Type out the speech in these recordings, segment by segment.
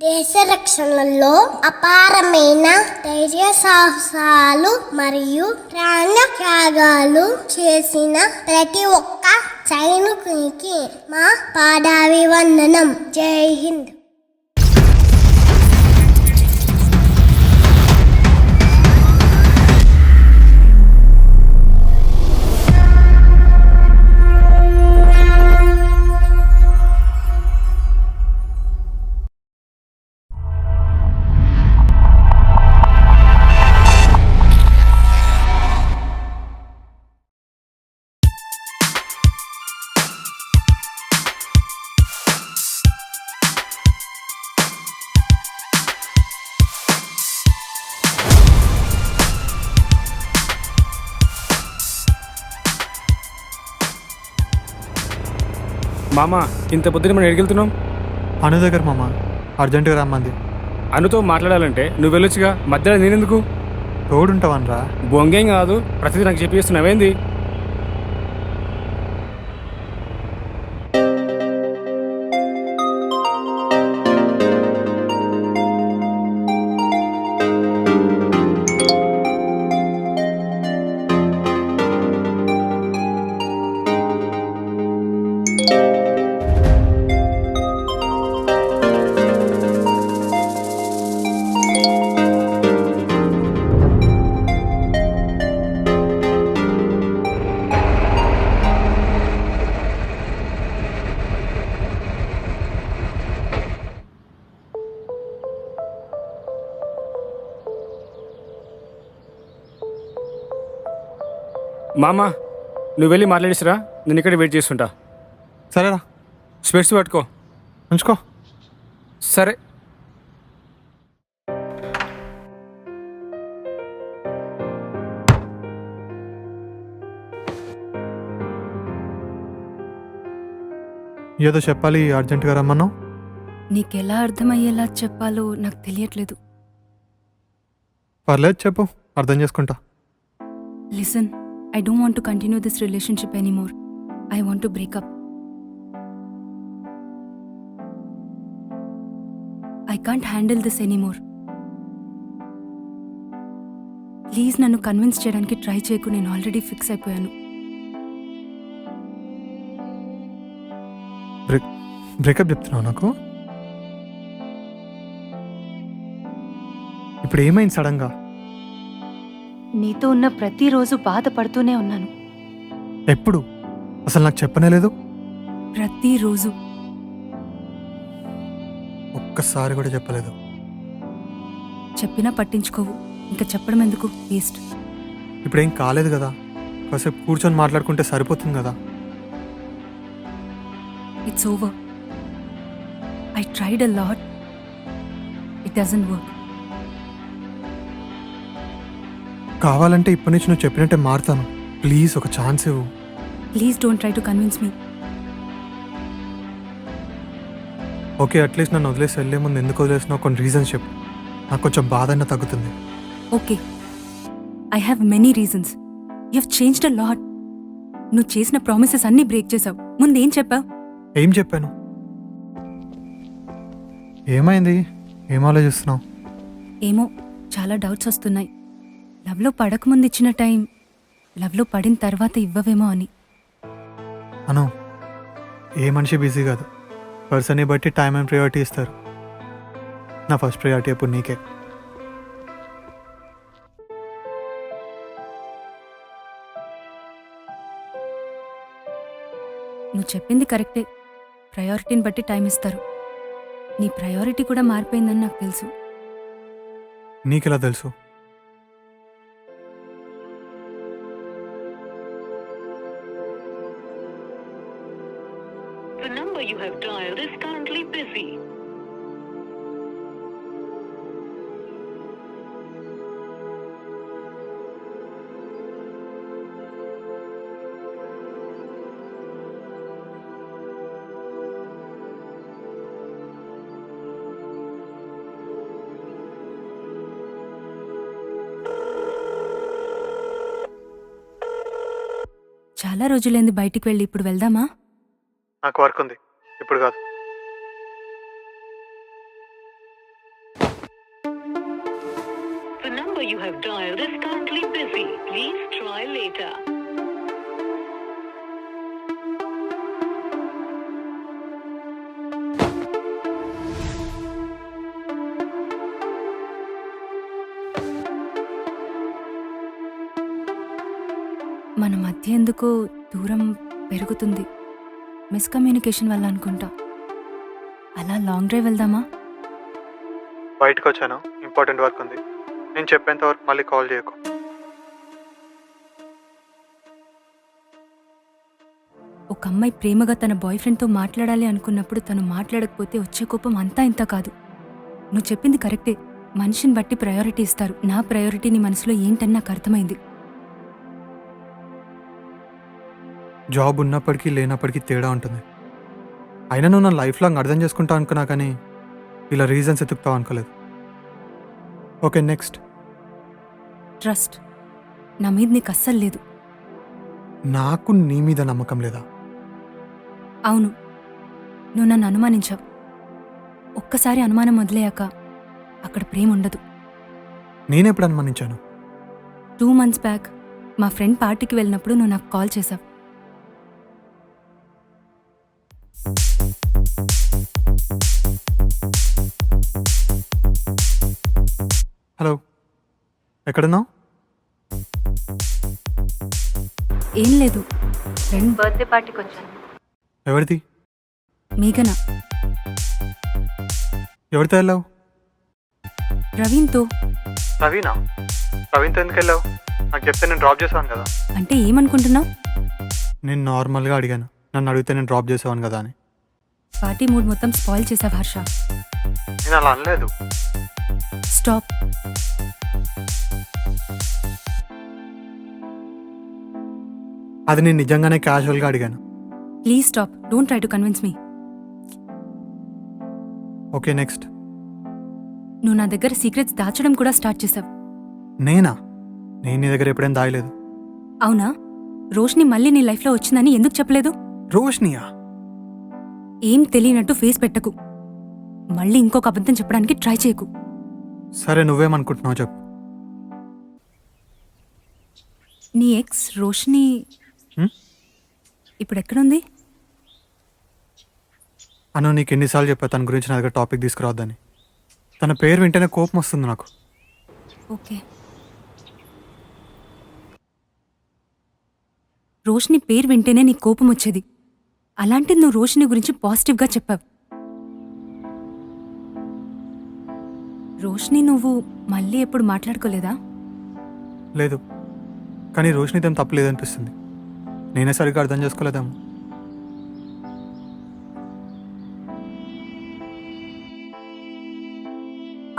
దేశ రక్షణలో అపారమైన ధైర్య సాహసాలు మరియు ప్రాణ త్యాగాలు చేసిన ప్రతి ఒక్క సైనికునికి మా పాదాభివందనం. జై హింద్. మామ, ఇంత పొద్దున మనం ఎడికెళ్తున్నాం? అను దగ్గర మామ, అర్జెంటుగా రమ్మంది. అనుతో మాట్లాడాలంటే నువ్వు వెళ్ళొచ్చుగా, మధ్యలో నేనెందుకు? తోడుంటావనరా? బొంగేం కాదు, ప్రతిదీ నాకు చెప్పేస్తున్నావేంది? మామ, నువ్వు వెళ్ళి మాట్లాడేసిరా, నేను ఇక్కడ వెయిట్ చేస్తుంటా. సరేరా, స్పెట్స్ పట్టుకో. ఉంచుకో. సరే. ఏదో చెప్పాలి, అర్జెంటుగా రమ్మన్నావు. నీకెలా అర్థమయ్యేలా చెప్పాలో నాకు తెలియట్లేదు. పర్లేదు, చెప్పు, అర్థం చేసుకుంటా. Listen, I don't want to continue this relationship anymore. I want to break up. I can't handle this anymore. Please నన్ను కన్విన్స్ చేయడానికి ట్రై చేయకు, నేను ఆల్రెడీ ఫిక్స్ అయిపోయాను. బ్రేకప్ చెప్తున్నావు నాకు? ఇప్పుడు ఏమైంది సడన్గా? నీతో ఉన్న ప్రతిరోజు బాధపడుతూనే ఉన్నాను. ఎప్పుడు? అసలు నాకు చెప్పనే లేదు. ప్రతిరోజు. ఒక్కసారి కూడా చెప్పలేదు. చెప్పినా పట్టించుకోవు, ఇంకా చెప్పడం ఎందుకు, వేస్ట్. ఇప్పుడేం కాలేదు కదా, కాసేపు కూర్చొని మాట్లాడుకుంటే సరిపోతుంది కదా. It's over. I tried a lot. It doesn't work. కావాలంటే ఇప్పటి నుంచి నువ్వు చెప్పినట్టే మారుతాను. ప్లీజ్ ఒక ఛాన్స్ ఇవ్వు. Please don't try to convince me. Okay, at least నన్ను వదిలేసి వెళ్ళే ముందు ఎందుకు వదిలేసినావు కొన్ని రీజన్స్ చెప్పు. నాకు కొంచెం బాధ అయినా తగ్గుతుంది. Okay. I have many reasons. You have changed a lot. నువ్వు చేసిన ప్రామిసెస్ అన్నీ బ్రేక్ చేసావు. ముందేం చెప్పావు? ఏం చెప్పాను? ఏమైంది? ఏం ఆలోచిస్తున్నావు? ఏమో, చాలా డౌట్స్ వస్తున్నాయి. లవ్లో పడకముందు ఇచ్చిన టైం లవ్లో పడిన తర్వాత ఇవ్వవేమో అని. అను, ఏ మనిషి బిజీ కాదు, పర్సన్ని బట్టి టైం అండ్ ప్రయారిటీ ఇస్తారు. నా ఫస్ట్ ప్రయారిటీ ఎప్పుడు నీకే. నువ్వు చెప్పింది కరెక్టే, ప్రయారిటీని బట్టి టైం ఇస్తారు. నీ ప్రయారిటీ కూడా మారిపోయిందని నాకు తెలుసు. నీకెలా తెలుసు? The number you have dialed is currently busy. చాలా రోజులైంది బయటికి వెళ్ళి, ఇప్పుడు వెళ్దామా? నాకు వర్క్ ఉంది, ఇప్పుడు కాదు. number you have dialed is currently busy. Please try later. మన మధ్య ఎందుకో దూరం పెరుగుతుంది. మిస్కమ్యూనికేషన్ వల్ల అనుకుంటా. అలా లాంగ్ డ్రైవ్ వెళ్దామా? బయటకు వచ్చాను, ఇంపార్టెంట్ వర్క్ ఉంది. నేను చెప్పేంత వరకు మళ్ళీ కాల్ చేయకు. ఒక అమ్మాయి ప్రేమగా తన బాయ్ ఫ్రెండ్తో మాట్లాడాలి అనుకున్నప్పుడు తను మాట్లాడకపోతే వచ్చే కోపం అంతా ఇంత కాదు. నువ్వు చెప్పింది కరెక్టే. మనిషిని బట్టి ప్రయారిటీ ఇస్తారు. నా ప్రయారిటీ నీ మనసులో ఏంటని నాకు అర్థమైంది. జాబ్ ఉన్నప్పటికీ లేనప్పటికీ తేడా ఉంటుంది. అయినా నువ్వు నా లైఫ్ లాంగ్ అర్థం చేసుకుంటావు అనుకున్నా, కానీ ఇలా రీజన్స్ ఎతుకుతావు అనుకోలేదు. Okay, next. ట్రస్ట్. నా మీద నీకు అస్సలు లేదు. నాకు నీ మీద నమ్మకం లేదా? అవును, నువ్వు నన్ను అనుమానించావు. ఒక్కసారి అనుమానం మొదలయ్యాక అక్కడ ప్రేమ ఉండదు. నేనెప్పుడు అనుమానించాను? 2 months బ్యాక్ మా ఫ్రెండ్ పార్టీకి వెళ్ళినప్పుడు నువ్వు నాకు కాల్ చేశావు. హలో, ఎక్కడున్నావు? ఏం లేదు, ఫ్రెండ్ బర్త్డే పార్టీకి వచ్చాను. ఎవరిది? మేఘనా. ఎవరితో వెళ్ళావు? ప్రవీణ్తో. రవీనా? రవీన్తో ఎందుకు వెళ్ళావు? నాకు చెప్తే నేను డ్రాప్ చేసాను కదా. అంటే ఏమనుకుంటున్నావు? నేను నార్మల్గా అడిగాను, నన్ను అడిగితే నేను డ్రాప్ చేసాను కదా అని. పార్టీ మూడ్ మొత్తం స్పాయిల్ చేసావు హర్ష. నేను అలా అనలేదు. స్టాప్. అది నేను నిజంగానే క్యాజువల్గా అడిగాను. Please stop. Don't try to convince me. Okay, next. నువ్వు నా దగ్గర సీక్రెట్స్ దాచడం కూడా స్టార్ట్ చేసావు. నేనా? నేను నీ దగ్గర ఎప్పుడైనా దాయలేదు. అవునా? రోష్ని మళ్ళీ నీ లైఫ్లో వచ్చిందని ఎందుకు చెప్పలేదు? రోష్నియా? ఏం తెలియనట్టు ఫేస్ పెట్టకు. మళ్ళీ ఇంకొక అబద్ధం చెప్పడానికి ట్రై చేయకు. సరే, నువ్వేమనుకుంటున్నావు చెప్పు. నీ ఎక్స్ రోష్ని ఇప్పుడు ఎక్కడుంది? అను, నీకు ఎన్నిసార్లు చెప్పా తన గురించి నా దగ్గర టాపిక్ తీసుకురావద్దని. తన పేరు వింటేనే కోపం వస్తుంది నాకు. ఓకే. రోష్ని పేరు వింటేనే నీ కోపం వచ్చేది. అలాంటిది నువ్వు రోషిని గురించి పాజిటివ్గా చెప్పావు. రోష్ని నువ్వు మళ్ళీ ఎప్పుడు మాట్లాడుకోలేదా? లేదు, కానీ రోషినితో ఏం తప్పలేదనిపిస్తుంది. నేనే సరిగ్గా అర్థం చేసుకోలేదేమో.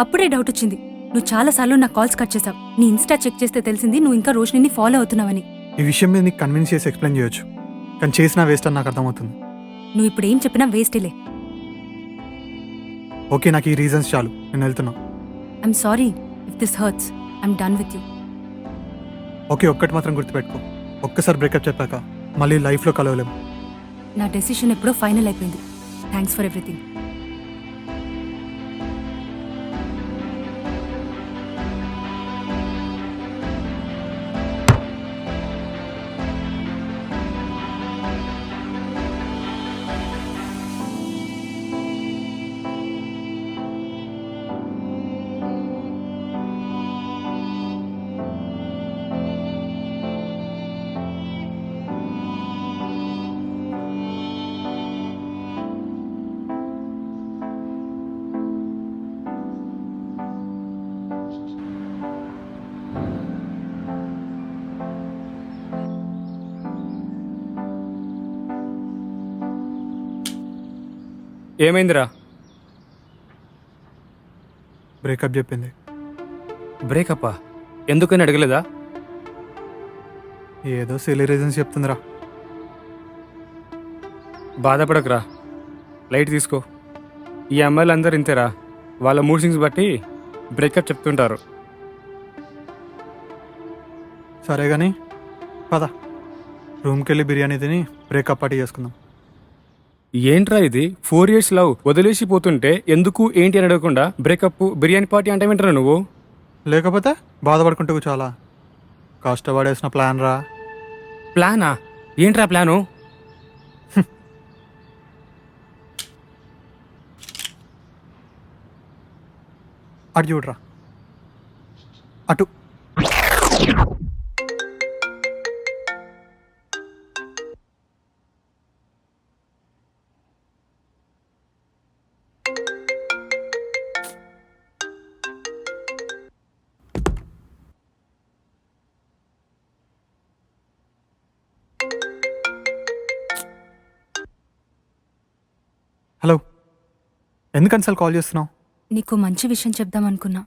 అప్పుడే డౌట్ వచ్చింది. నువ్వు చాలాసార్లు నా కాల్స్ కట్ చేసావు. నీ ఇన్స్టా చెక్ చేస్తే తెలిసింది నువ్వు ఇంకా రోషిని ఫాలో అవుతున్నావని. ఈ విషయం మీద నీకు కన్విన్స్ చేసి ఎక్స్ప్లెయిన్ చేయొచ్చు, కానీ చేసినా వేస్ట్ అని నాకు అర్థమవుతుంది. నువ్వు ఇప్పుడు ఏం చెప్పినా వేస్టేలే. ఓకే, నాకు ఈ రీజన్స్ చాలు, నేను వెళ్తున్నా. I'm sorry if this hurts. I'm done with you. Okay, ఒక్కటి మాత్రం గుర్తుపెట్టుకో, ఒక్కసారి బ్రేకప్ చెప్పాక మళ్ళీ లైఫ్లో కలవలేము. నా డెసిషన్ ఎప్పుడో ఫైనల్ అయిపోయింది. Thanks for everything. ఏమైందిరా? బ్రేకప్ చెప్పింది. బ్రేకప్పా? ఎందుకని అడగలేదా? ఏదో సిల్లీ రీజన్స్ చెప్తుందిరా. బాధపడకురా, లైట్ తీసుకో. ఈ అమ్మాయిలు అందరు ఇంతేరా, వాళ్ళ మూడ్ స్వింగ్స్ బట్టి బ్రేకప్ చెప్తుంటారు. సరే కానీ పద, రూమ్కి వెళ్ళి బిర్యానీ తిని బ్రేకప్ పార్టీ చేసుకుందాం. ఏంట్రా ఇది? 4 years లవ్ వదిలేసి పోతుంటే ఎందుకు ఏంటి అని అడగకుండా బ్రేకప్ బిర్యానీ పార్టీ అంటే వింటారా నువ్వు? లేకపోతే బాధపడుకుంటూ కూర్చోవాలా? కష్టపడేసిన ప్లాన్ రా. ప్లానా? ఏంట్రా ప్లాను? అటు చూడరా, అటు. హలో, ఎందుకని సార్ కాల్ చేస్తున్నావు? నీకు మంచి విషయం చెప్దామనుకున్నా.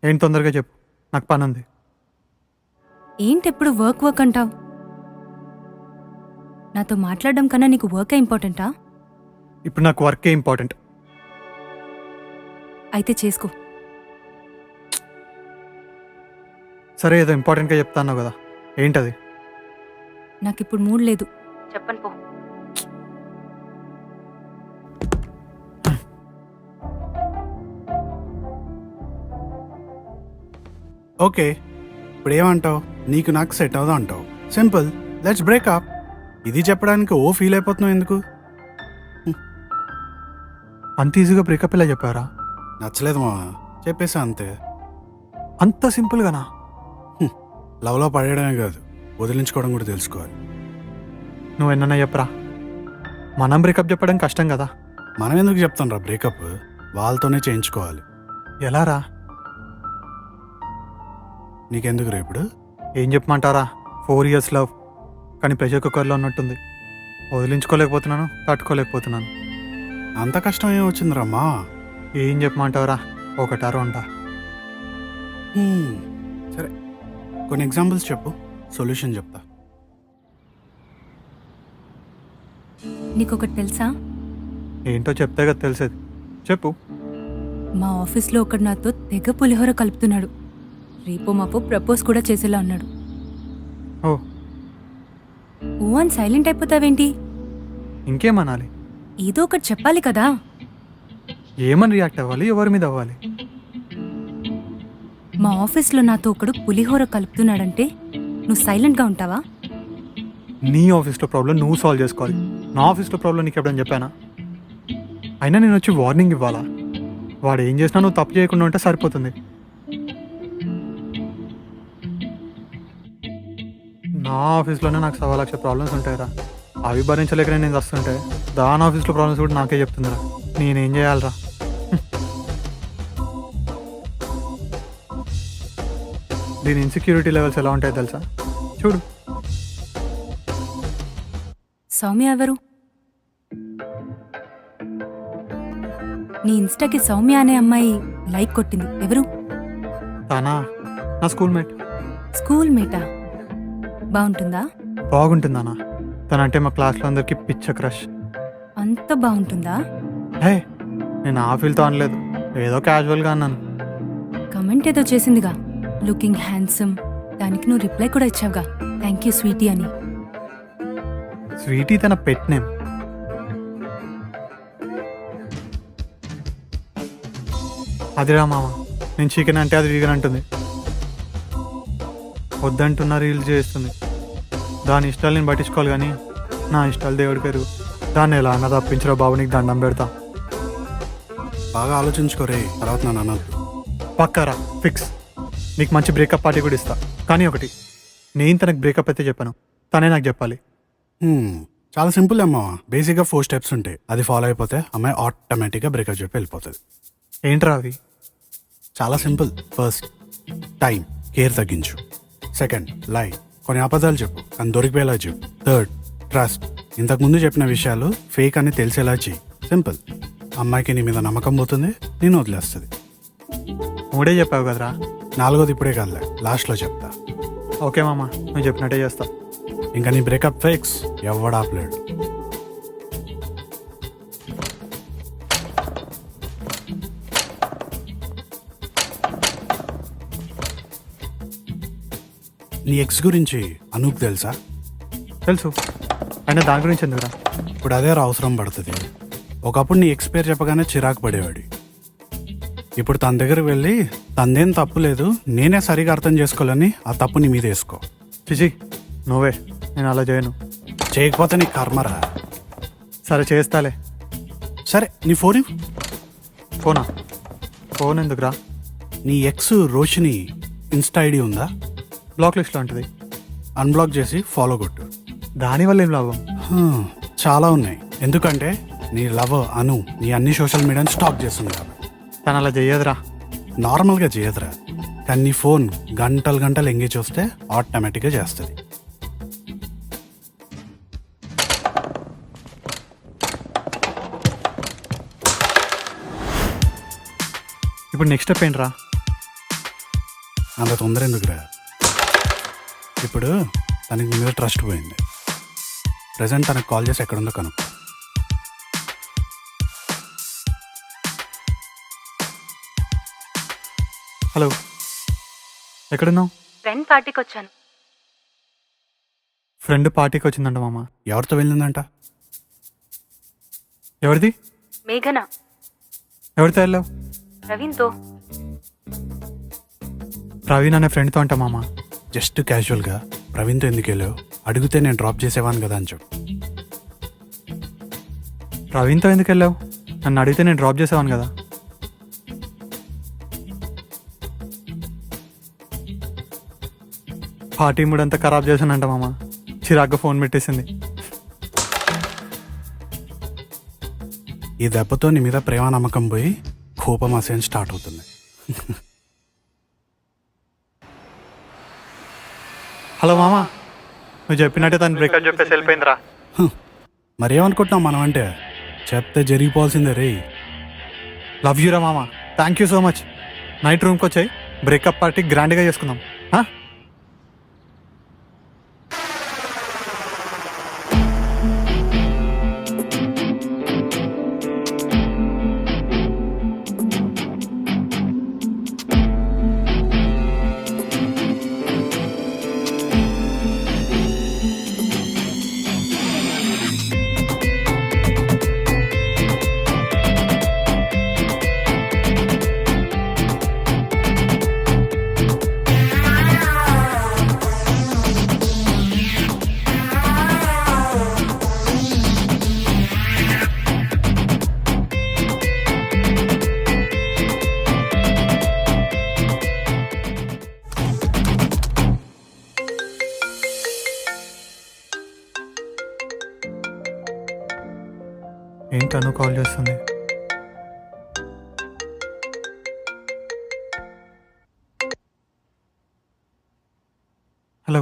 ఏంటి తొందరగా చెప్పు, నాకు పని ఉంది. ఏంటెప్పుడు వర్క్ వర్క్ అంటావు? నాతో మాట్లాడడం కన్నా నీకు వర్కే ఇంపార్టెంటా? ఇప్పుడు నాకు వర్కే ఇంపార్టెంట్. అయితే చేసుకో. సరే, ఏదో ఇంపార్టెంట్గా చెప్తాను కదా, ఏంటది? నాకిప్పుడు మూడ్ లేదు. చెప్పను పో. ఓకే, ఇప్పుడు ఏమంటావు? నీకు నాకు సెట్ అవుదా అంటావు? Simple, let's breakup. ఇది చెప్పడానికి ఓ ఫీల్ అయిపోతున్నావు ఎందుకు? అంత ఈజీగా బ్రేకప్ ఇలా చెప్పారా? నచ్చలేదు మా, చెప్పేసా అంతే. అంత సింపుల్గానా? లవ్లో పడేయడమే కాదు, వదిలించుకోవడం కూడా తెలుసుకోవాలి. నువ్వు ఎన్నన్నా చెప్పరా, మనం బ్రేకప్ చెప్పడం కష్టం కదా. మనం ఎందుకు చెప్తాం రా బ్రేకప్? వాళ్ళతోనే చేయించుకోవాలి. ఎలా రా? నీకెందుకు రా ఇప్పుడు? ఏం చెప్పమంటారా, 4 years లవ్, కానీ ప్రెషర్ కుక్కర్లో ఉన్నట్టుంది. వదిలించుకోలేకపోతున్నాను, తట్టుకోలేకపోతున్నాను. అంత కష్టం ఏం వచ్చిందిరమ్మా? ఏం చెప్పమంటావురా, ఒకటా రెండా? సరే, కొన్ని ఎగ్జాంపుల్స్ చెప్పు, సొల్యూషన్ చెప్తా. నీకొకటి తెలుసా? ఏంటో చెప్తే కదా తెలిసేది, చెప్పు. మా ఆఫీస్లో ఒకడు నాతో తెగ పులిహోర కలుపుతున్నాడు. రేపో మాపో ప్రపోజ్ కూడా చేసేలా ఉన్నాడు. ఓ, ఓ అని సైలెంట్ అయిపోతావేంటి? ఇంకేమనాలి? ఏదో ఒకటి చెప్పాలి కదా. ఏమని రియాక్ట్ అవ్వాలి, ఎవరి మీద అవ్వాలి? మా ఆఫీస్లో నాతో ఒకడు పులిహోర కలుపుతున్నాడంటే నువ్వు సైలెంట్గా ఉంటావా? నీ ఆఫీస్లో ప్రాబ్లం నువ్వు సాల్వ్ చేసుకోవాలి. నా ఆఫీస్లో ప్రాబ్లం నీకు ఎప్పుడని చెప్పానా? అయినా నేను వచ్చి వార్నింగ్ ఇవ్వాలా? వాడు ఏం చేసినా నువ్వు తప్పు చేయకుండా ఉంటే సరిపోతుంది. నా ఆఫీస్లోనే నాకు 1,00,000 ప్రాబ్లమ్స్ ఉంటాయిరా. అవి భరించలేకనే నేను వస్తుంటే దాని ఆఫీస్లో ప్రాబ్లమ్స్ కూడా నాకే చెప్తుందిరా. నేనేం చేయాలరా? దీని ఇన్సెక్యూరిటీ లెవెల్స్ ఎలా ఉంటాయో తెలుసా? చూడు. సౌమ్య ఎవరు? నీ ఇన్స్టాకి సౌమ్య అనే అమ్మాయి లైక్ కొట్టింది. ఎవరు? తానా? నా స్కూల్ మేట్. స్కూల్ మేటా? బాగుంటుందా? బాగుంటుందానా? తనంటే మా క్లాస్లో అందరికీ పిచ్చ క్రష్. అంత బాగుంటుందా? హే, నేను ఆ ఫీల్తో అనలేదు, ఏదో క్యాజువల్గా అన్నాను. కమెంట్ ఏదో చేసిందిగా, లుకింగ్ హ్యాండ్సమ్. దానికి నువ్వు రిప్లై కూడా ఇచ్చావుగా, థ్యాంక్ యూ స్వీటీ అని. స్వీటీ తన పెట్ నేమ్. అదిరా మామ, నేను చికెన్ అంటే అది వీగన్ అంటుంది. వద్దంటున్నా రీల్స్ చేస్తుంది. దాని ఇష్టాలు నేను పట్టించుకోవాలి, కానీ నా ఇష్టాలు దేవుడి పేరు. దాన్ని ఎలా అన్న తప్పించరా బాబు, నీకు దండం పెడతా. బాగా ఆలోచించుకోరే, తర్వాత నన్ను అనొద్దు. పక్కారా, ఫిక్స్. నీకు మంచి బ్రేకప్ పార్టీ కూడా ఇస్తా. కానీ ఒకటి, నేను తనకు బ్రేకప్ అయితే చెప్పాను, తనే నాకు చెప్పాలి. చాలా సింపుల్ అమ్మా. బేసిక్గా 4 steps ఉంటాయి. అది ఫాలో అయిపోతే అమ్మాయి ఆటోమేటిక్గా బ్రేకప్ చెప్పి వెళ్ళిపోతుంది. ఏంట్రా అవి? చాలా సింపుల్. ఫస్ట్, టైం, కేర్ తగ్గించు. సెకండ్, లై, కొన్ని అబద్ధాలు చెప్పు కానీ దొరికిపోయేలా చెప్పు. థర్డ్, ట్రస్ట్, ఇంతకుముందు చెప్పిన విషయాలు ఫేక్ అని తెలిసేలా చెయ్యి. సింపుల్. అమ్మాయికి నీ మీద నమ్మకం పోతుంది, నేను వదిలేస్తుంది. 3 చెప్పావు కదరా. 4వది ఇప్పుడే కాదులే, లాస్ట్లో చెప్తా. ఓకే మామ, నువ్వు చెప్పినట్టే చేస్తా. ఇంకా నీ బ్రేకప్ ఫిక్స్, ఎవడాపలేడు. నీ ఎక్స్ గురించి అనూప్ తెలుసా? తెలుసు, అయినా దాని గురించి ఎందుకురా? ఇప్పుడు అదే అవసరం పడుతుంది. ఒకప్పుడు నీ ఎక్స్ పేరు చెప్పగానే చిరాకు పడేవాడి. ఇప్పుడు తన దగ్గరికి వెళ్ళి తనదేం తప్పు లేదు, నేనే సరిగా అర్థం చేసుకోవాలని ఆ తప్పు నీ మీద వేసుకో. చిచి నువ్వే, నేను అలా చేయను. చేయకపోతే నీ కర్మరా. సరే చేస్తాలే. సరే నీ ఫోన్ ఇవ్వు. ఫోనా? ఫోన్ ఎందుకురా? నీ ఎక్స్ రోషిని ఇన్స్టా ఐడి ఉందా? బ్లాక్ లిస్ట్లో ఉంటుంది. అన్బ్లాక్ చేసి ఫాలో కొట్టు. దానివల్ల ఏం లాభం? చాలా ఉన్నాయి. ఎందుకంటే నీ లవ్ అను నీ అన్ని సోషల్ మీడియాని స్టాక్ చేస్తుంది కాబట్టి. తను అలా చెయ్యదురా. నార్మల్గా చేయదురా, కానీ నీ ఫోన్ గంటలు గంటలు ఎంగేజ్ వస్తే ఆటోమేటిక్గా చేస్తుంది. ఇప్పుడు నెక్స్ట్ స్టెప్ ఏంట్రా? అంత తొందర ఎందుకురా? ఇప్పుడు తనకి నీ మీద ట్రస్ట్ పోయింది. ప్రజెంట్ తనకు కాల్ చేసి ఎక్కడుందో కనుక్కో. హలో, ఎక్కడున్నావు? ఫ్రెండ్ పార్టీకి వచ్చాను. ఫ్రెండ్ పార్టీకి వచ్చిందంట మామ. ఎవరితో వెళ్ళిందంట? ఎవరిది? మేఘన. ఎవరితో వెళ్ళావు? ప్రవీణ్తో. ప్రవీణ్ అనే ఫ్రెండ్తో అంట మామ. జస్ట్ క్యాజువల్గా ప్రవీణ్తో ఎందుకు వెళ్ళావు? అడిగితే నేను డ్రాప్ చేసేవాను కదా అని చెప్పు. ప్రవీణ్తో ఎందుకు వెళ్ళావు? నన్ను అడిగితే నేను డ్రాప్ చేసేవాను కదా. పార్టీ మూడ్ అంతా ఖరాబ్ చేశానంట మామ. చిరాగ్గా ఫోన్ పెట్టేసింది. ఈ దెబ్బతో నీ మీద ప్రేమ నమ్మకం పోయి కోపం అసహ్యం స్టార్ట్ అవుతుంది. హలో మామ, నువ్వు చెప్పినట్టే తను బ్రేకప్ చెప్పేసి వెళ్ళిపోయిందిరా. మరేమనుకుంటున్నావు మనం అంటే? చెప్తే జరిగిపోవాల్సిందే రే. లవ్ యూరా మామ, thank you so much. Night రూమ్కి వచ్చాయి, బ్రేకప్ పార్టీ గ్రాండ్గా చేసుకుందాం. ఏంటను కాల్ చేస్తుంది? హలో.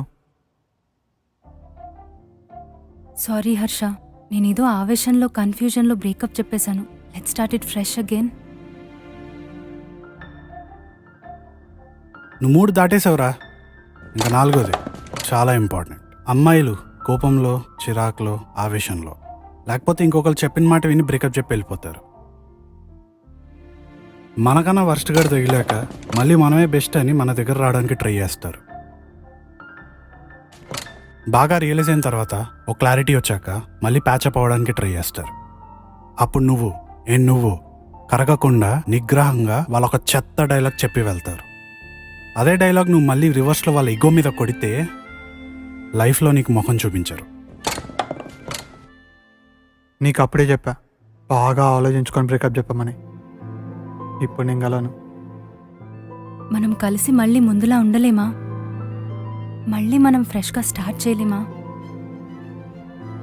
సారీ హర్ష, నేనేదో ఆవేశంలో కన్ఫ్యూజన్లో బ్రేకప్ చెప్పేశాను. Let's start it fresh again. నువ్వు 3 దాటేసావురా, ఇంకా 4వది చాలా ఇంపార్టెంట్. అమ్మాయిలు కోపంలో, చిరాకులో, ఆవేశంలో, లేకపోతే ఇంకొకరు చెప్పిన మాట విని బ్రేకప్ చెప్పి వెళ్ళిపోతారు. మనకన్నా వర్స్ట్ గారు తగిలాక మళ్ళీ మనమే బెస్ట్ అని మన దగ్గర రావడానికి ట్రై చేస్తారు. బాగా రియలైజ్ అయిన తర్వాత ఒక క్లారిటీ వచ్చాక మళ్ళీ ప్యాచప్ అవ్వడానికి ట్రై చేస్తారు. అప్పుడు నువ్వు కరగకుండా నిగ్రహంగా వాళ్ళొక చెత్త డైలాగ్ చెప్పి వెళ్తారు. అదే డైలాగ్ నువ్వు మళ్ళీ రివర్స్లో వాళ్ళ ఇగో మీద కొడితే లైఫ్లో నీకు ముఖం చూపించరు. నీకు అప్పుడే చెప్పా, బాగా ఆలోచించుకొని బ్రేకప్ చెప్పమని. ఇప్పుడు నేను గలను. మనం కలిసి మళ్ళీ ముందులా ఉండలేమా? మళ్ళీ మనం ఫ్రెష్గా స్టార్ట్ చేయలేమా?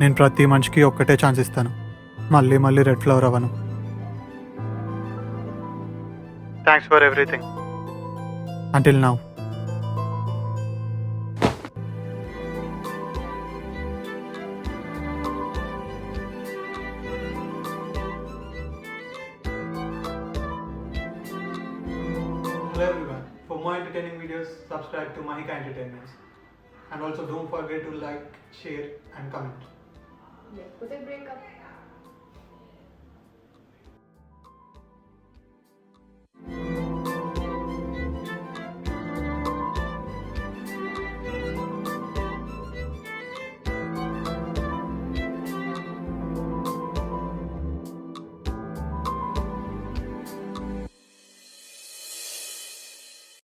నేను ప్రతి మనిషికి ఒక్కటే ఛాన్స్ ఇస్తాను, మళ్ళీ మళ్ళీ రెడ్ ఫ్లవర్ అవ్వను. Thanks for everything until now. Hello everyone. For more entertaining videos, subscribe to Mahika Entertainments. And also don't forget to like, share and comment. Let's put a break up.